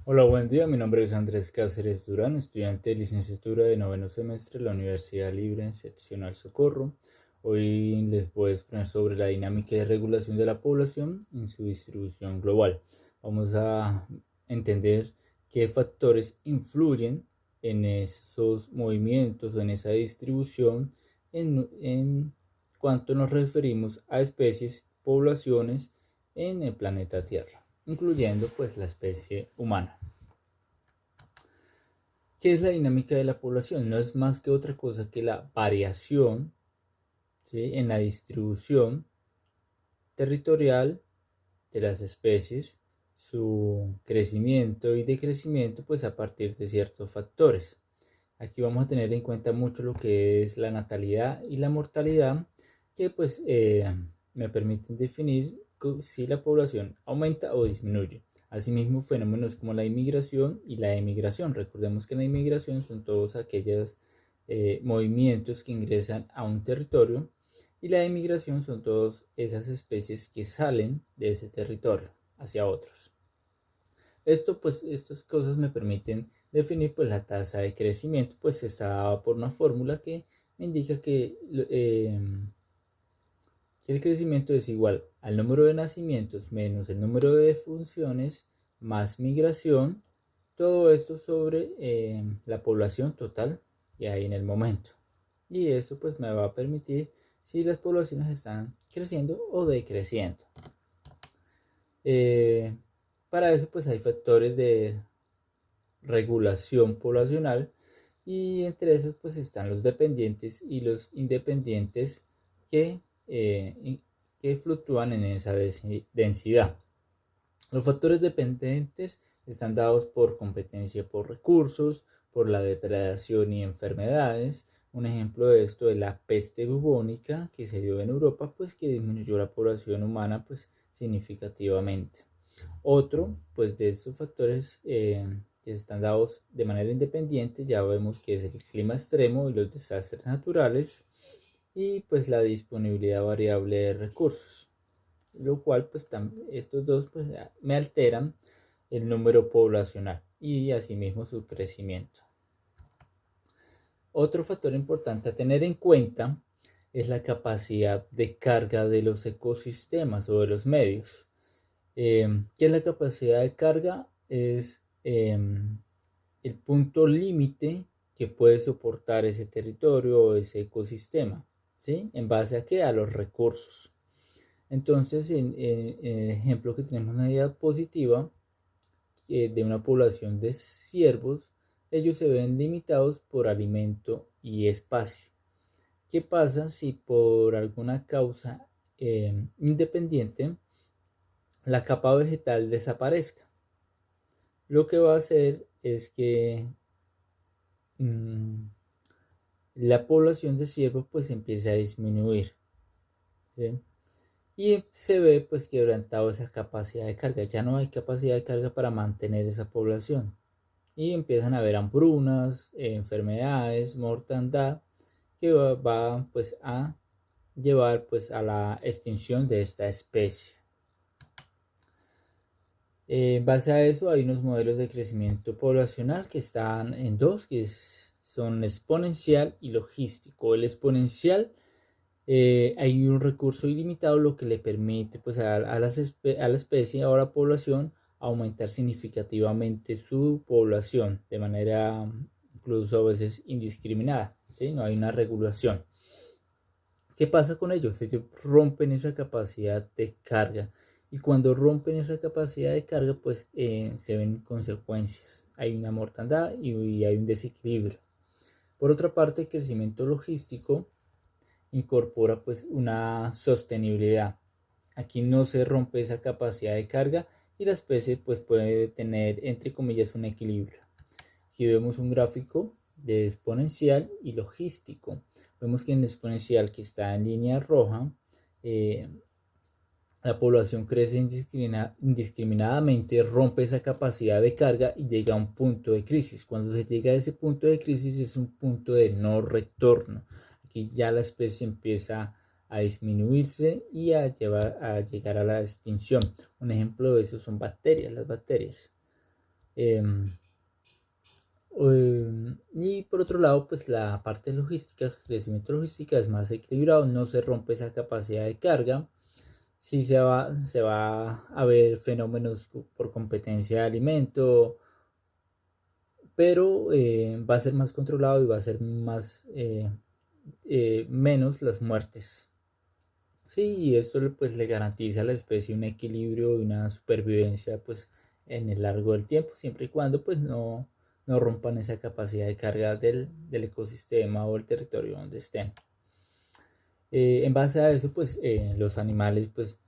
Hola, buen día. Mi nombre es Andrés Cáceres Durán, estudiante de licenciatura de noveno semestre de la Universidad Libre Seccional Socorro. Hoy les voy a exponer sobre la dinámica de regulación de la población en su distribución global. Vamos a entender qué factores influyen en esos movimientos o en esa distribución en cuanto nos referimos a especies, poblaciones en el planeta Tierra, incluyendo pues la especie humana. ¿Qué es la dinámica de la población? No es más que otra cosa que la variación, ¿sí?, en la distribución territorial de las especies, su crecimiento y decrecimiento pues a partir de ciertos factores. Aquí vamos a tener en cuenta mucho lo que es la natalidad y la mortalidad, que pues me permiten definir si la población aumenta o disminuye. Asimismo, fenómenos como la inmigración y la emigración. Recordemos que la inmigración son todos aquellos movimientos que ingresan a un territorio, y la emigración son todas esas especies que salen de ese territorio hacia otros. Estas cosas me permiten definir pues la tasa de crecimiento, pues está dada por una fórmula que me indica que el crecimiento es igual al número de nacimientos menos el número de defunciones más migración, todo esto sobre la población total que hay en el momento. Y eso pues me va a permitir si las poblaciones están creciendo o decreciendo. Eh, para eso pues hay factores de regulación poblacional, y entre esos pues están los dependientes y los independientes que, que fluctúan en esa densidad. Los factores dependientes están dados por competencia por recursos, por la depredación y enfermedades. Un ejemplo de esto es la peste bubónica que se dio en Europa, pues que disminuyó la población humana pues significativamente. Otro, pues de estos factores que están dados de manera independiente, ya vemos que es el clima extremo y los desastres naturales, y pues la disponibilidad variable de recursos, lo cual pues estos dos pues me alteran el número poblacional y asimismo su crecimiento. Otro factor importante a tener en cuenta es la capacidad de carga de los ecosistemas o de los medios. ¿Qué es la capacidad de carga? Es el punto límite que puede soportar ese territorio o ese ecosistema, ¿sí? ¿En base a qué? A los recursos. Entonces, en el ejemplo que tenemos en la diapositiva de una población de ciervos, ellos se ven limitados por alimento y espacio. ¿Qué pasa si por alguna causa independiente la capa vegetal desaparezca? Lo que va a hacer es que mmm, la población de ciervos pues empieza a disminuir, ¿sí? Y se ve pues quebrantado esa capacidad de carga, ya no hay capacidad de carga para mantener esa población, y empiezan a haber hambrunas, enfermedades, mortandad, que va pues a llevar pues a la extinción de esta especie. En base a eso hay unos modelos de crecimiento poblacional que están en dos, que son exponencial y logístico. El exponencial, hay un recurso ilimitado, lo que le permite pues a la especie o a la población aumentar significativamente su población de manera incluso a veces indiscriminada, ¿sí? No hay una regulación. ¿Qué pasa con ellos? Ellos rompen esa capacidad de carga, y cuando rompen esa capacidad de carga pues se ven consecuencias. Hay una mortandad y hay un desequilibrio. Por otra parte, el crecimiento logístico incorpora pues una sostenibilidad. Aquí no se rompe esa capacidad de carga y la especie pues puede tener entre comillas un equilibrio. Aquí vemos un gráfico de exponencial y logístico. Vemos que en exponencial, que está en línea roja, eh, la población crece indiscriminadamente, rompe esa capacidad de carga y llega a un punto de crisis. Cuando se llega a ese punto de crisis es un punto de no retorno. Aquí ya la especie empieza a disminuirse y a llegar a la extinción. Un ejemplo de eso son bacterias, las bacterias. Y por otro lado, pues la parte logística, crecimiento logística es más equilibrado, no se rompe esa capacidad de carga. Sí se va a ver fenómenos por competencia de alimento, pero va a ser más controlado y va a ser menos las muertes. Sí, y esto pues le garantiza a la especie un equilibrio y una supervivencia pues en el largo del tiempo, siempre y cuando pues no rompan esa capacidad de carga del ecosistema o el territorio donde estén. En base a eso pues los animales pues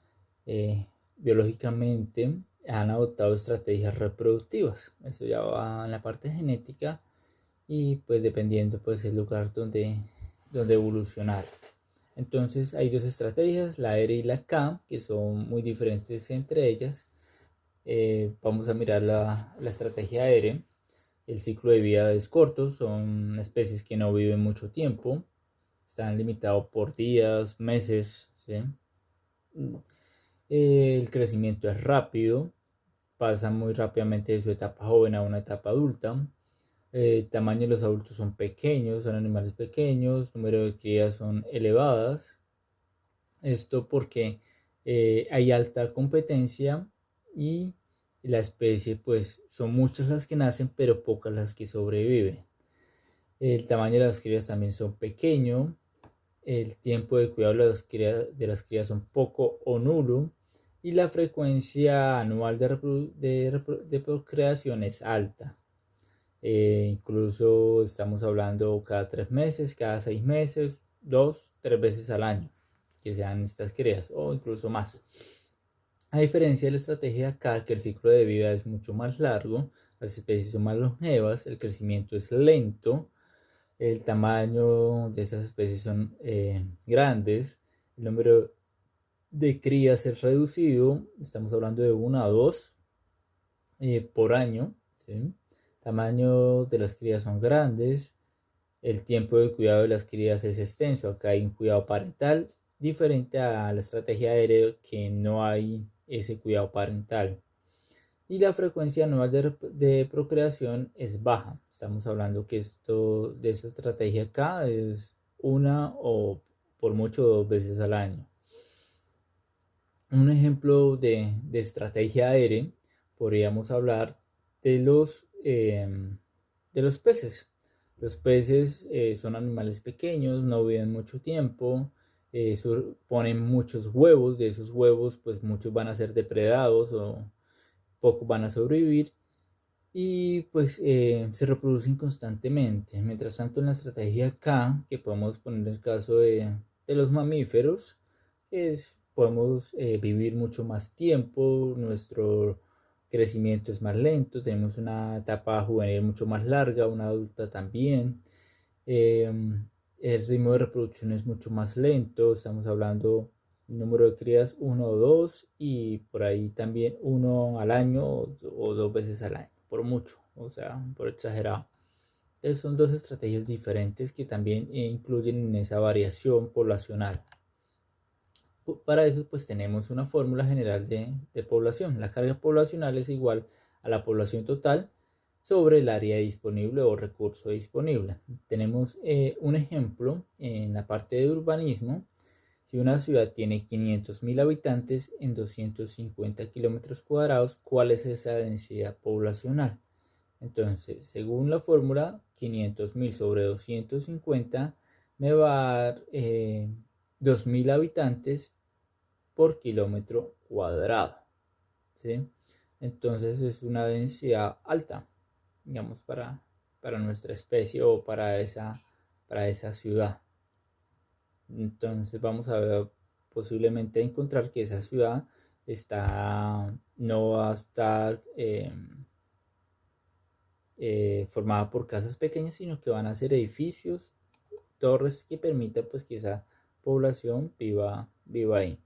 eh, biológicamente han adoptado estrategias reproductivas. Eso ya va en la parte genética y pues dependiendo pues el lugar donde evolucionar. Entonces hay dos estrategias, la R y la K, que son muy diferentes entre ellas. Vamos a mirar la estrategia R. El ciclo de vida es corto, son especies que no viven mucho tiempo, están limitados por días, meses. ¿Sí? El crecimiento es rápido, pasa muy rápidamente de su etapa joven a una etapa adulta. El tamaño de los adultos son pequeños, son animales pequeños, número de crías son elevadas. Esto porque hay alta competencia y la especie, pues son muchas las que nacen, pero pocas las que sobreviven. El tamaño de las crías también son pequeño. El tiempo de cuidado de las crías son poco o nulo. Y la frecuencia anual de procreación es alta. Incluso estamos hablando cada 3 meses, cada 6 meses, 2, 3 veces al año que sean estas crías o incluso más. A diferencia de la estrategia acá, que el ciclo de vida es mucho más largo, las especies son más longevas, el crecimiento es lento, el tamaño de esas especies son grandes, el número de crías es reducido, estamos hablando de 1 a 2 por año, ¿sí? Tamaño de las crías son grandes, el tiempo de cuidado de las crías es extenso, acá hay un cuidado parental diferente a la estrategia aérea que no hay ese cuidado parental. Y la frecuencia anual de procreación es baja. Estamos hablando que esto de esta estrategia acá es una o por mucho 2 veces al año. Un ejemplo de estrategia aérea podríamos hablar de los peces. Los peces son animales pequeños, no viven mucho tiempo, ponen muchos huevos, de esos huevos pues muchos van a ser depredados o pocos van a sobrevivir y pues se reproducen constantemente. Mientras tanto en la estrategia K, que podemos poner el caso de los mamíferos, podemos vivir mucho más tiempo, nuestro crecimiento es más lento, tenemos una etapa juvenil mucho más larga, una adulta también. El ritmo de reproducción es mucho más lento, estamos hablando número de crías 1 o 2 y por ahí también uno al año o 2 veces al año, por mucho, o sea, por exagerado. Entonces son dos estrategias diferentes que también incluyen en esa variación poblacional. Para eso pues tenemos una fórmula general de población. La carga poblacional es igual a la población total sobre el área disponible o recurso disponible. Tenemos un ejemplo en la parte de urbanismo. Si una ciudad tiene 500.000 habitantes en 250 kilómetros cuadrados, ¿cuál es esa densidad poblacional? Entonces, según la fórmula, 500.000 sobre 250 me va a dar 2.000 habitantes por kilómetro cuadrado. ¿Sí? Entonces es una densidad alta, digamos, para nuestra especie o para esa ciudad. Entonces vamos a ver, posiblemente encontrar que esa ciudad no va a estar formada por casas pequeñas, sino que van a ser edificios, torres que permitan pues que esa población viva ahí.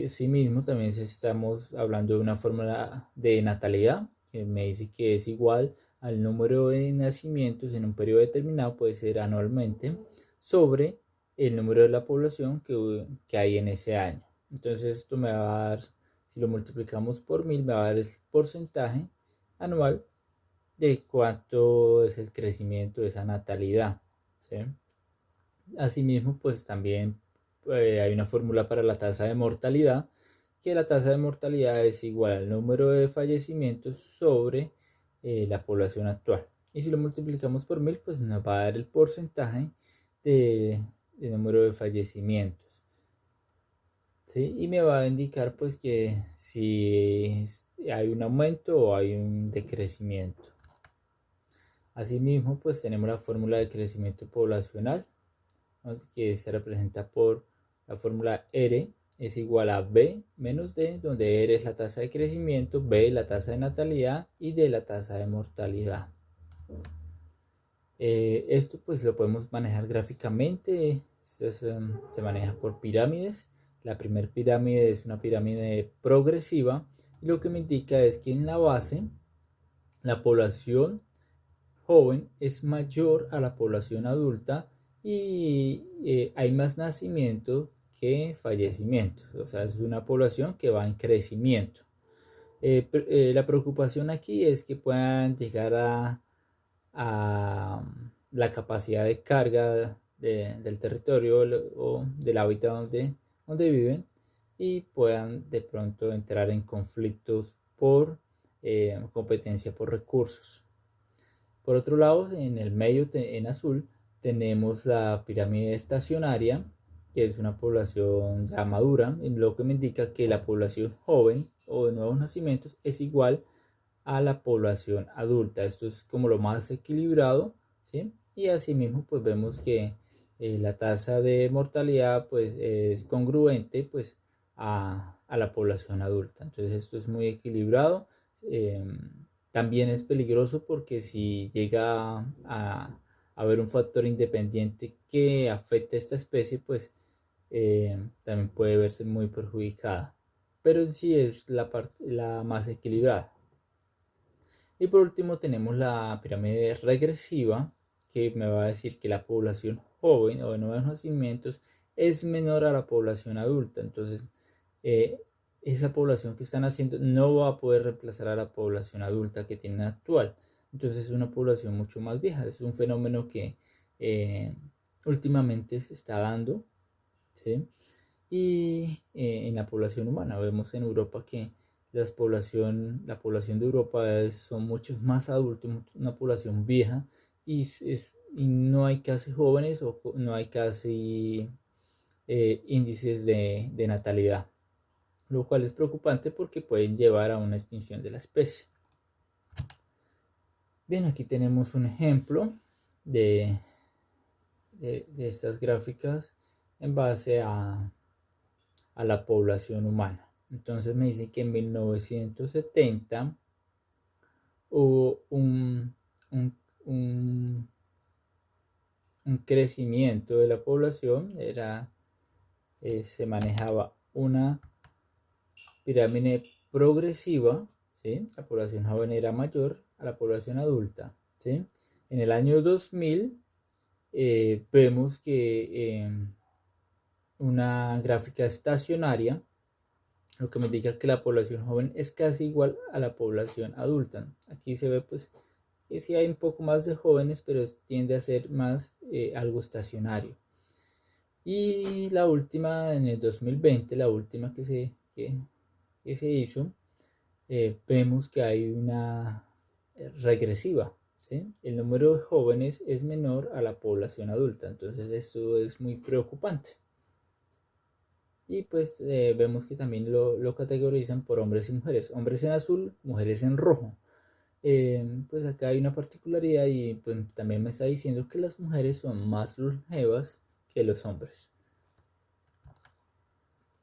Asimismo, también estamos hablando de una fórmula de natalidad que me dice que es igual al número de nacimientos en un periodo determinado, puede ser anualmente, sobre el número de la población que hay en ese año. Entonces esto me va a dar Si lo multiplicamos por 1000 me va a dar el porcentaje anual de cuánto es el crecimiento de esa natalidad, ¿sí? Asimismo, pues también hay una fórmula para la tasa de mortalidad, que la tasa de mortalidad es igual al número de fallecimientos sobre la población actual. Y si lo multiplicamos por 1000, pues nos va a dar el porcentaje de número de fallecimientos, ¿sí? Y me va a indicar pues que si hay un aumento o hay un decrecimiento. Asimismo, pues tenemos la fórmula de crecimiento poblacional, que se representa por la fórmula R es igual a B menos D, donde R es la tasa de crecimiento, B la tasa de natalidad y D la tasa de mortalidad. Esto pues lo podemos manejar gráficamente. Esto se maneja por pirámides. La primera pirámide es una pirámide progresiva y lo que me indica es que en la base la población joven es mayor a la población adulta y hay más nacimientos que fallecimientos. O sea, es una población que va en crecimiento. La preocupación aquí es que puedan llegar a la capacidad de carga del territorio o del hábitat donde viven y puedan de pronto entrar en conflictos por competencia por recursos. Por otro lado, en el medio, en azul, tenemos la pirámide estacionaria, que es una población ya madura, lo que me indica que la población joven o de nuevos nacimientos es igual a la población adulta. Esto es como lo más equilibrado, ¿sí? Y asimismo, pues vemos que la tasa de mortalidad pues es congruente pues a la población adulta. Entonces esto es muy equilibrado. También es peligroso porque si llega a haber un factor independiente que afecte a esta especie, pues también puede verse muy perjudicada. Pero en sí es la más equilibrada. Y por último tenemos la pirámide regresiva, que me va a decir que la población joven o de nuevos nacimientos es menor a la población adulta. Entonces, esa población que están haciendo no va a poder reemplazar a la población adulta que tienen actual. Entonces es una población mucho más vieja. Es un fenómeno que últimamente se está dando, ¿sí? Y en la población humana vemos en Europa que la población de Europa son muchos más adultos, una población vieja y no hay casi jóvenes o no hay casi índices de natalidad, lo cual es preocupante porque pueden llevar a una extinción de la especie. Bien, aquí tenemos un ejemplo de estas gráficas en base a la población humana. Entonces me dice que en 1970 hubo un crecimiento de la población, se manejaba una pirámide progresiva, ¿sí? La población joven era mayor a la población adulta, ¿sí? En el año 2000 vemos que una gráfica estacionaria, lo que me indica que la población joven es casi igual a la población adulta. Aquí se ve pues que sí hay un poco más de jóvenes, pero tiende a ser más algo estacionario. Y la última, en el 2020, la última que se hizo, vemos que hay una regresiva, ¿sí? El número de jóvenes es menor a la población adulta, entonces esto es muy preocupante. Y pues vemos que también lo categorizan por hombres y mujeres. Hombres en azul, mujeres en rojo. Pues acá hay una particularidad y pues, también me está diciendo que las mujeres son más longevas que los hombres.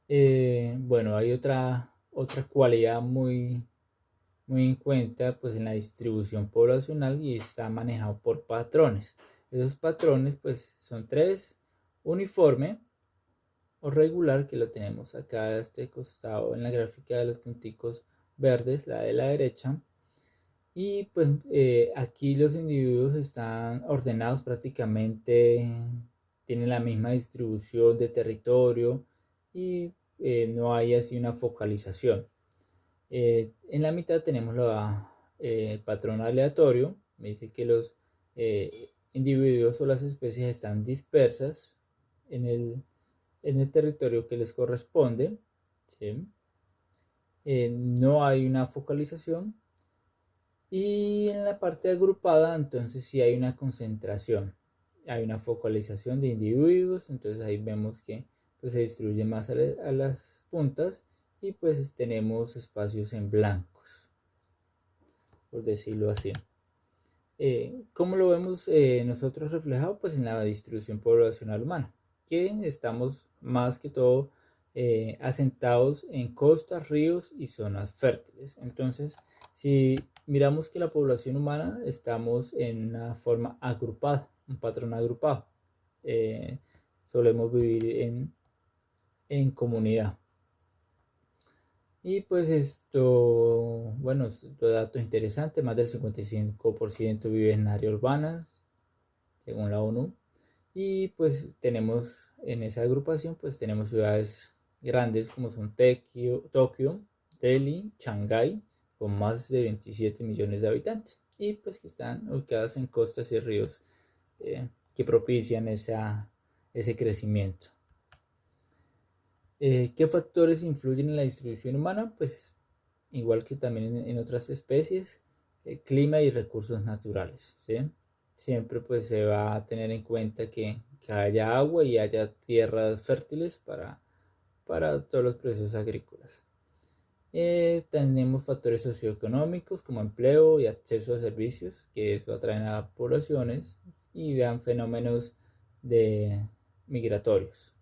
Bueno, hay otra cualidad muy en cuenta pues en la distribución poblacional y está manejado por patrones. Esos patrones pues son 3: uniforme o regular, que lo tenemos acá a este costado en la gráfica de los punticos verdes, la de la derecha. Y pues aquí los individuos están ordenados prácticamente, tienen la misma distribución de territorio y no hay así una focalización. En la mitad tenemos el patrón aleatorio. Me dice que los individuos o las especies están dispersas en el territorio que les corresponde, ¿sí? No hay una focalización. Y en la parte agrupada, entonces sí hay una concentración, hay una focalización de individuos, entonces ahí vemos que pues, se distribuye más a las puntas y pues tenemos espacios en blancos, por decirlo así. ¿Cómo lo vemos nosotros reflejado? Pues en la distribución poblacional humana, que estamos más que todo asentados en costas, ríos y zonas fértiles. Entonces, si miramos que la población humana estamos en una forma agrupada, un patrón agrupado. Solemos vivir en comunidad. Y pues esto, bueno, estos datos interesantes, más del 55% vive en áreas urbanas, según la ONU. Y pues tenemos en esa agrupación, pues tenemos ciudades grandes como son Tokio, Delhi, Shanghái, con más de 27 millones de habitantes. Y pues que están ubicadas en costas y ríos que propician ese crecimiento. ¿Qué factores influyen en la distribución humana? Pues igual que también en otras especies, clima y recursos naturales, ¿sí? Siempre pues se va a tener en cuenta que haya agua y haya tierras fértiles para todos los procesos agrícolas. Tenemos factores socioeconómicos como empleo y acceso a servicios, que eso atraen a poblaciones y dan fenómenos migratorios.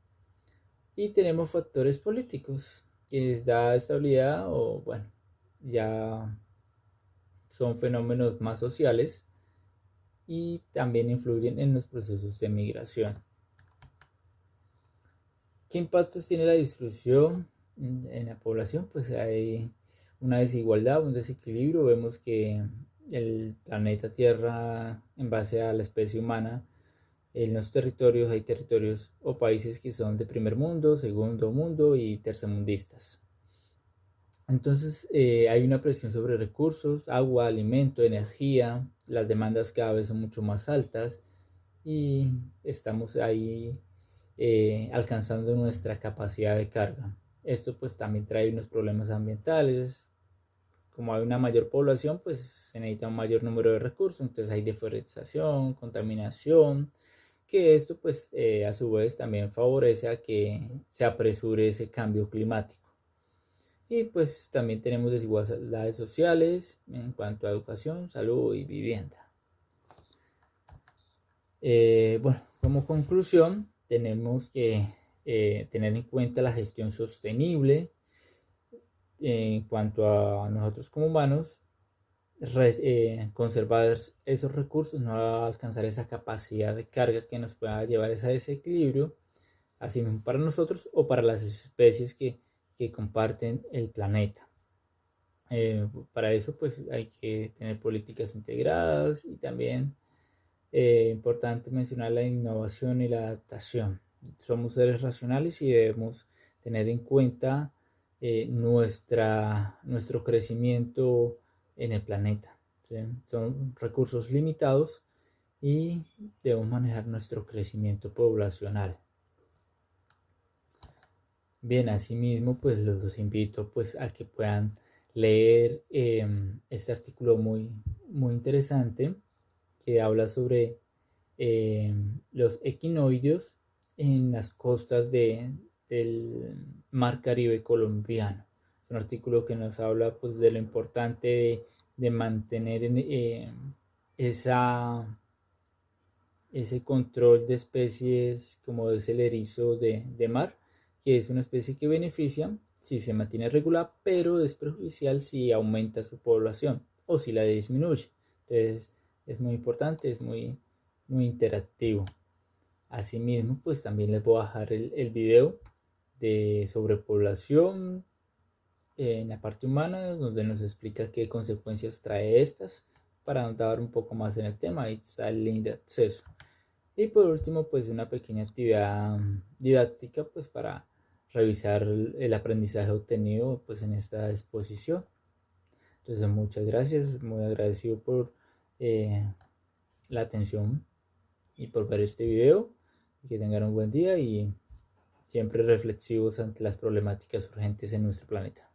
Y tenemos factores políticos, que les da estabilidad o, bueno, ya son fenómenos más sociales y también influyen en los procesos de migración. ¿Qué impactos tiene la distribución en la población? Pues hay una desigualdad, un desequilibrio. Vemos que el planeta Tierra, en base a la especie humana, en los territorios hay territorios o países que son de primer mundo, segundo mundo y tercermundistas. Entonces hay una presión sobre recursos, agua, alimento, energía, las demandas cada vez son mucho más altas y estamos ahí alcanzando nuestra capacidad de carga. Esto pues también trae unos problemas ambientales. Como hay una mayor población, pues se necesita un mayor número de recursos, entonces hay deforestación, contaminación, que esto pues a su vez también favorece a que se apresure ese cambio climático. Y pues también tenemos desigualdades sociales en cuanto a educación, salud y vivienda. Bueno, como conclusión, tenemos que tener en cuenta la gestión sostenible en cuanto a nosotros como humanos, conservar esos recursos, no alcanzar esa capacidad de carga que nos pueda llevar a ese desequilibrio, así mismo para nosotros o para las especies que comparten el planeta. Para eso pues hay que tener políticas integradas y también importante mencionar la innovación y la adaptación. Somos seres racionales y debemos tener en cuenta nuestro crecimiento en el planeta, ¿sí? Son recursos limitados y debemos manejar nuestro crecimiento poblacional. Bien, asimismo, pues los invito pues a que puedan leer este artículo muy interesante que habla sobre los equinoideos en las costas del Mar Caribe colombiano. Es un artículo que nos habla pues de lo importante de mantener ese control de especies como es el erizo de mar, que es una especie que beneficia si se mantiene regular, pero es perjudicial si aumenta su población o si la disminuye. Entonces es muy importante, es muy interactivo. Asimismo, pues también les voy a dejar el video de sobrepoblación en la parte humana, donde nos explica qué consecuencias trae estas, para ahondar un poco más en el tema. Ahí está el link de acceso. Y por último, pues una pequeña actividad didáctica, pues para revisar el aprendizaje obtenido pues en esta exposición. Entonces, muchas gracias, muy agradecido por la atención y por ver este video. Y que tengan un buen día y siempre reflexivos ante las problemáticas urgentes en nuestro planeta.